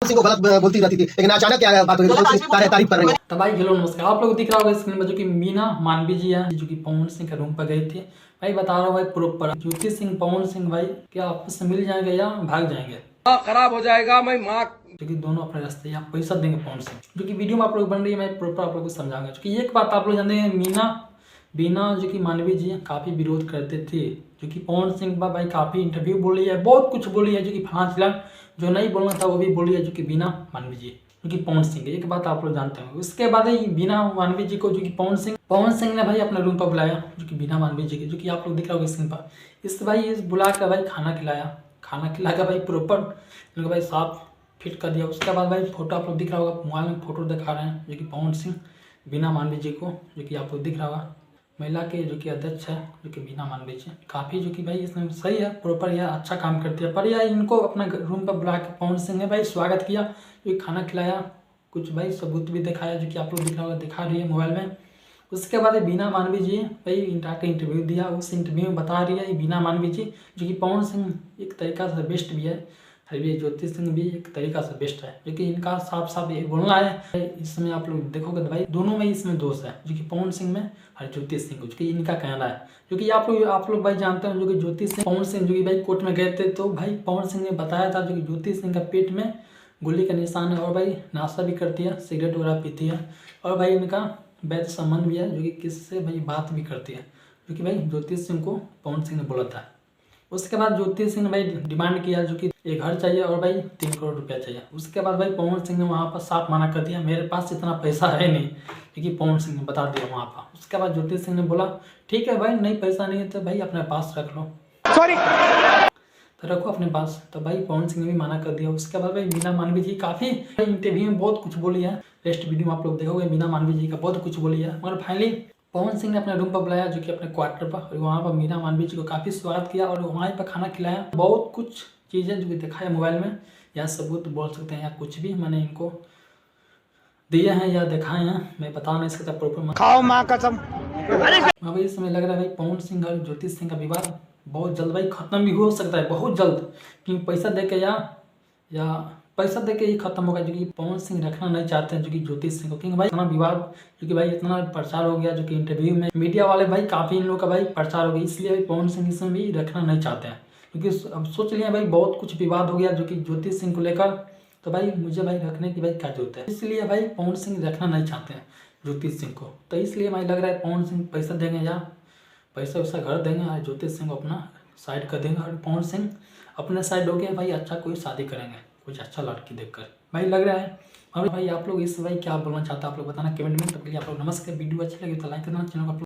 सिंह को गलत बोलती रहती थी, लेकिन अचानक क्या बात हो गई, तारीफ कर रही है। तो भाई हेलो नमस्कार, आप लोग दिख रहा होगा स्क्रीन पर जो कि मीना मानवी जी है, जो कि पवन सिंह के रूम पर गए थे। भाई बता रहा हूँ भाई प्रॉपर ज्योति सिंह पवन सिंह भाई क्या आपस में मिल जाएंगे या भाग जाएंगे, खराब हो जाएगा। मैं माँ जो कि दोनों अपने रास्ते या पैसा देंगे पवन सिंह, जो कि वीडियो में आप लोग बन रही है। मैं प्रॉपर आप लोग को समझाऊंगा। क्योंकि एक बात आप लोग जानते हैं, बीना जो कि मानवी जी काफ़ी विरोध करते थे, जो कि पवन सिंह का भाई काफ़ी इंटरव्यू बोली है, बहुत कुछ बोली है, जो कि फलां फिलहाल जो नहीं बोलना था वो भी बोली है, जो कि बीना मानवी जी जो कि पवन सिंह एक बात आप लोग जानते हैं। उसके बाद ही बीना मानवी जी को जो कि पवन सिंह ने भाई अपने रूम पर बुलाया, जो कि बीना मानवी जी की, जो कि आप लोग दिख रहा होगा स्क्रीन पर। इस भाई इस बुला कर भाई खाना खिला कर भाई प्रॉपर उनको भाई साफ फिट कर दिया। उसके बाद भाई फोटो आप लोग दिख रहा होगा, मोबाइल में फोटो दिखा रहे हैं, जो कि पवन सिंह बीना मानवी जी को, जो कि आप लोग दिख रहा होगा महिला के जो कि अध्यक्ष है, जो कि बीना मानवी जी काफ़ी जो कि भाई इसमें सही है, प्रॉपर यह अच्छा काम करती है। पर यह इनको अपना रूम पर बुला के पवन सिंह ने भाई स्वागत किया, जो कि खाना खिलाया, कुछ भाई सबूत भी दिखाया, जो कि आप लोग दिख रहा होगा, दिखा रही है मोबाइल में। उसके बाद बीना मानवी जी भाई इंटरव्यू दिया। उस इंटरव्यू में बता रही है बीना मानवी जी, जो कि पवन सिंह एक तरीका से बेस्ट भी है, ये ज्योति सिंह भी एक तरीका से बेस्ट है, जो कि इनका साफ साफ ये बोलना है। इसमें आप लोग देखोगे तो भाई दोनों में इसमें दोष है, जो कि पवन सिंह में और ज्योति सिंह को, जो कि इनका कहना है। जो कि आप लोग भाई जानते हैं, जो कि ज्योति सिंह पवन सिंह जो कि भाई कोर्ट में गए थे, तो भाई पवन सिंह ने बताया था जो कि ज्योति सिंह का पेट में गोली का निशान है, और भाई नाश्ता भी करती है, सिगरेट वगैरह पीती है, और भाई इनका वैध संबंध भी है, जो कि किससे भाई बात भी करती है, जो कि भाई ज्योति सिंह को पवन सिंह ने बोला था। उसके बाद ज्योति सिंह ने भाई डिमांड किया, जो कि एक घर चाहिए और भाई 3 करोड़ रुपया चाहिए। उसके बाद भाई पवन सिंह ने वहाँ पर साफ मना कर दिया, मेरे पास इतना पैसा है नहीं, क्योंकि पवन सिंह ने बता दिया वहाँ पर। उसके बाद ज्योति सिंह ने बोला ठीक है भाई, नहीं पैसा नहीं है तो भाई अपने पास रख लो, सॉरी तो रखो अपने पास। तो भाई पवन सिंह ने भी मना कर दिया। उसके बाद भाई बीना मानवी जी काफ़ी इंटरव्यू में बहुत कुछ बोली है, नेक्स्ट वीडियो में आप लोग देखोगे बीना मानवी जी का बहुत कुछ बोली है। मगर फाइनली पवन सिंह ने अपने रूम पर बुलाया, जो कि अपने क्वार्टर पर, और वहाँ पर बीना मानवी जी को काफ़ी स्वागत किया और वहाँ पर खाना खिलाया। बहुत कुछ चीज़ें जो कि दिखाया मोबाइल में, या सबूत बोल सकते हैं या कुछ भी मैंने इनको दिए हैं या दिखाए हैं, मैं बता नहीं सकता प्रॉपर। खाओ माँ कसम। भाई इस समय लग रहा है भाई पवन सिंह और ज्योति सिंह का विवाद बहुत जल्द भाई खत्म भी हो सकता है, बहुत जल्द, क्योंकि पैसा दे के या पैसा दे के ही खत्म होगा, जो कि पवन सिंह रखना नहीं चाहते हैं, जो कि ज्योति सिंह को, क्योंकि भाई इतना विवाद, जो कि भाई इतना प्रचार हो गया, जो कि इंटरव्यू में मीडिया वाले भाई काफ़ी इन लोगों का भाई प्रचार हो गया, इसलिए भाई पवन सिंह इसमें भी रखना नहीं चाहते हैं। क्योंकि अब सोच लिया भाई बहुत कुछ विवाद हो गया, जो कि ज्योति सिंह को लेकर, तो भाई मुझे भाई रखने की भाई क्या जरूरत है, इसलिए भाई पवन सिंह रखना नहीं चाहते हैं ज्योति सिंह को। तो इसलिए भाई लग रहा है पवन सिंह पैसा देंगे या पैसा वैसा घर देंगे, और ज्योति सिंह को अपना साइड कर देंगे, और पवन सिंह अपने साइड हो गए भाई, अच्छा कोई शादी करेंगे, कुछ अच्छा लड़की देखकर भाई लग रहा है। और भाई आप लोग इस भाई क्या बोलना चाहते हैं आप लोग बताना कमेंट में। तब के लिए आप लोग नमस्कार। वीडियो अच्छी लगी तो लाइक करना, चैनल को